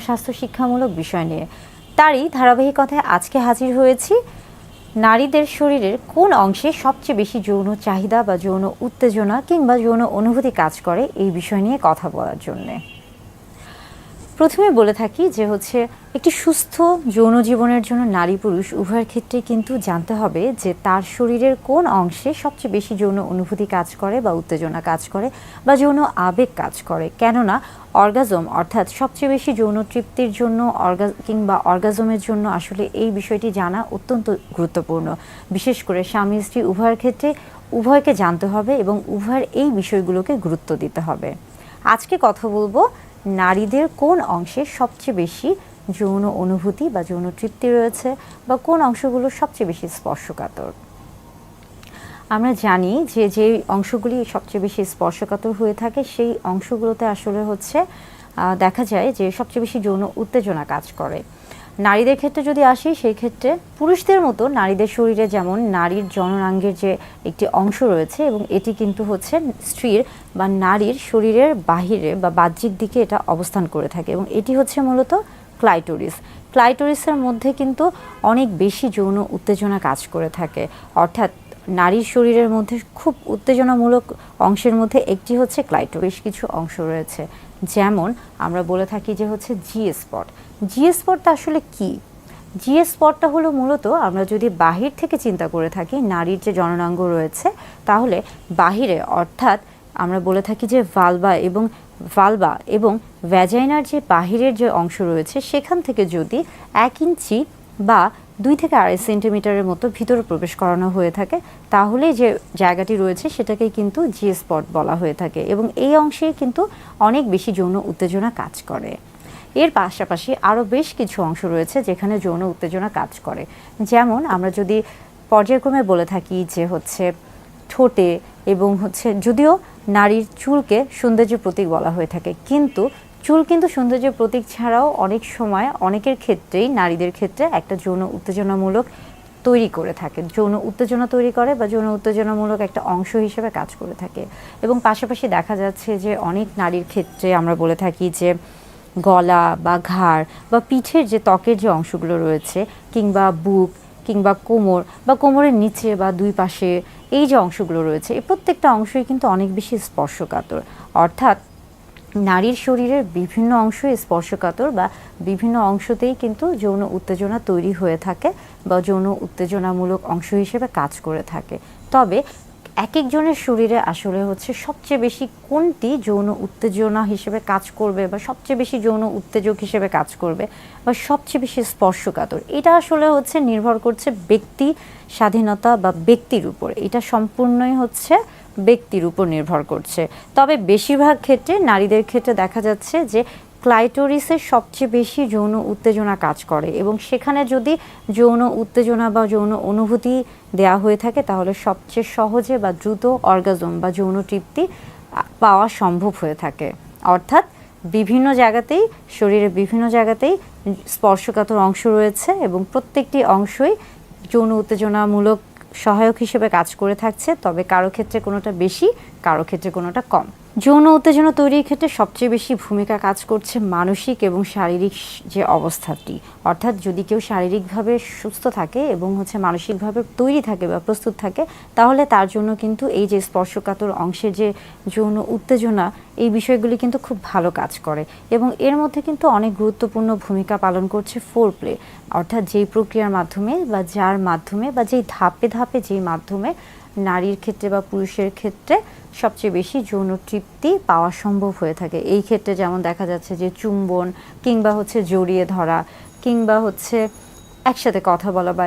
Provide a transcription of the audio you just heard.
স্বাস্থ্য শিক্ষামূলক বিষয় নিয়ে তারই ধারাবাহিকতায় আজকে হাজির হয়েছি নারীদের শরীরের কোন অংশে সবচেয়ে বেশি যৌন চাহিদা বা যৌন উত্তেজনা কিংবা যৌন অনুভূতি কাজ করে এই বিষয় নিয়ে কথা বলার জন্যে। প্রথমে বলে থাকি যে একটি সুস্থ যৌন জীবনের জন্য নারী পুরুষ উভয়ের ক্ষেত্রে কিন্তু জানতে হবে যে তার শরীরের কোন অংশে সবচেয়ে বেশি যৌন অনুভূতি কাজ করে বা উত্তেজনা কাজ করে বা যৌন আবেগ কাজ করে। কেননা অর্গাজম অর্থাৎ সবচেয়ে বেশি যৌন তৃপ্তির জন্য কিংবা অর্গাজমের জন্য আসলে এই বিষয়টি জানা অত্যন্ত গুরুত্বপূর্ণ। বিশেষ করে স্বামী স্ত্রী উভয়ের ক্ষেত্রে উভয়কে জানতে হবে এবং উভয়ের এই বিষয়গুলোকে গুরুত্ব দিতে হবে। আজকে কথা বলবো নারীদের কোন অংশে সবচেয়ে বেশি যৌন অনুভূতি বা যৌন তৃপ্তি রয়েছে বা কোন অংশগুলো সবচেয়ে বেশি স্পর্শকাতর। আমরা জানি যে যে অংশগুলি সবচেয়ে বেশি স্পর্শকাতর হয়ে থাকে সেই অংশগুলোতে আসলে দেখা যায় যে সবচেয়ে বেশি যৌন উত্তেজনা কাজ করে। নারীদের ক্ষেত্রে যদি আসি সেই ক্ষেত্রে পুরুষদের মতো নারীদের শরীরে যেমন নারীর জননাঙ্গের যে একটি অংশ রয়েছে এবং এটি কিন্তু স্ত্রীর বা নারীর শরীরের বাহিরে বা বাহ্যিক দিকে এটা অবস্থান করে থাকে এবং এটি মূলত ক্লাইটোরিস। ক্লাইটোরিসের মধ্যে কিন্তু অনেক বেশি যৌন উত্তেজনা কাজ করে থাকে। অর্থাৎ নারীর শরীরের মধ্যে খুব উত্তেজনামূলক অংশের মধ্যে একটি ক্লাইটোরিস। কিছু অংশ রয়েছে যেমন আমরা বলে থাকি যে জি স্পট। জি স্পটটা আসলে কি? জি স্পটটা হলো মূলত আমরা যদি বাহির থেকে চিন্তা করে থাকি নারীর যে জননাঙ্গ রয়েছে তাহলে বাহিরে অর্থাৎ আমরা বলে থাকি যে ভালভা এবং ভ্যাজাইনার যে বাহিরের যে অংশ রয়েছে সেখান থেকে যদি 1 ইঞ্চি বা 2 থেকে 2.5 সেন্টিমিটারের মতো ভিতরে প্রবেশ করানো হয়ে থাকে তাহলে যে জায়গাটি রয়েছে সেটাকে কিন্তু জি স্পট বলা হয়ে থাকে এবং এই অংশে কিন্তু অনেক বেশি যৌন উত্তেজনা কাজ করে। এর পাশাপাশি আরও বেশ কিছু অংশ রয়েছে যেখানে যৌন উত্তেজনা কাজ করে। যেমন আমরা যদি পর্যায়ক্রমে বলে থাকি যে ঠোঁটে এবং যদিও নারীর চুলকে সৌন্দর্যের প্রতীক বলা হয়ে থাকে, কিন্তু চুল কিন্তু সৌন্দর্যের প্রতীক ছাড়াও অনেক সময় অনেকের ক্ষেত্রেই নারীদের ক্ষেত্রে একটা যৌন উত্তেজনামূলক তৈরি করে থাকে, যৌন উত্তেজনা তৈরি করে বা যৌন উত্তেজনামূলক একটা অংশ হিসেবে কাজ করে থাকে। এবং পাশাপাশি দেখা যাচ্ছে যে অনেক নারীর ক্ষেত্রে আমরা বলে থাকি যে গলা বা ঘাড় বা পিঠের যে ত্বকের যে অংশগুলো রয়েছে কিংবা বুক কিংবা কোমর বা কোমরের নিচে বা দুই পাশে এই যে অংশগুলো রয়েছে এই প্রত্যেকটা অংশই কিন্তু অনেক বেশি স্পর্শকাতর। অর্থাৎ নারীর শরীরের বিভিন্ন অংশই স্পর্শকাতর বা বিভিন্ন অংশতেই কিন্তু যৌন উত্তেজনা তৈরি হয়ে থাকে বা যৌন উত্তেজনামূলক অংশ হিসেবে কাজ করে থাকে। তবে এক একজনের শরীরে আসলে সবচেয়ে বেশি কোনটি যৌন উত্তেজনা হিসেবে কাজ করবে বা সবচেয়ে বেশি যৌন উত্তেজক হিসেবে কাজ করবে বা সবচেয়ে বেশি স্পর্শকাতর, এটা আসলে নির্ভর করছে ব্যক্তি স্বাধীনতা বা ব্যক্তির উপর। এটা সম্পূর্ণই ব্যক্তির উপর নির্ভর করছে। তবে বেশিরভাগ ক্ষেত্রে নারীদের ক্ষেত্রে দেখা যাচ্ছে যে ক্লাইটোরিসের সবচেয়ে বেশি যৌন উত্তেজনা কাজ করে এবং সেখানে যদি যৌন উত্তেজনা বা যৌন অনুভূতি দেয়া হয়ে থাকে তাহলে সবচেয়ে সহজে বা দ্রুত অর্গাজম বা যৌন তৃপ্তি পাওয়া সম্ভব হয়ে থাকে। অর্থাৎ বিভিন্ন জায়গাতেই শরীরের বিভিন্ন জায়গাতেই স্পর্শকাতর অংশ রয়েছে এবং প্রত্যেকটি অংশই যৌন উত্তেজনামূলক সহায়ক হিসেবে কাজ করে থাকছে। তবে কারো ক্ষেত্রে কোনোটা বেশি, কারো ক্ষেত্রে কোনোটা কম। যৌন উত্তেজনা তৈরির ক্ষেত্রে সবচেয়ে বেশি ভূমিকা কাজ করছে মানসিক এবং শারীরিক যে অবস্থাটি। অর্থাৎ যদি কেউ শারীরিকভাবে সুস্থ থাকে এবং মানসিকভাবে তৈরি থাকে বা প্রস্তুত থাকে তাহলে তার জন্য কিন্তু এই যে স্পর্শকাতর অংশের যে যৌন উত্তেজনা এই বিষয়গুলি কিন্তু খুব ভালো কাজ করে এবং এর মধ্যে কিন্তু অনেক গুরুত্বপূর্ণ ভূমিকা পালন করছে ফোরপ্লে। অর্থাৎ যেই প্রক্রিয়ার মাধ্যমে বা যার মাধ্যমে বা যেই ধাপে ধাপে যেই মাধ্যমে নারীর ক্ষেত্রে বা পুরুষের ক্ষেত্রে সবচেয়ে বেশি যৌন তৃপ্তি পাওয়া সম্ভব হয়ে থাকে। এই ক্ষেত্রে যেমন দেখা যাচ্ছে যে চুম্বন কিংবা জড়িয়ে ধরা কিংবা একসাথে কথা বলা বা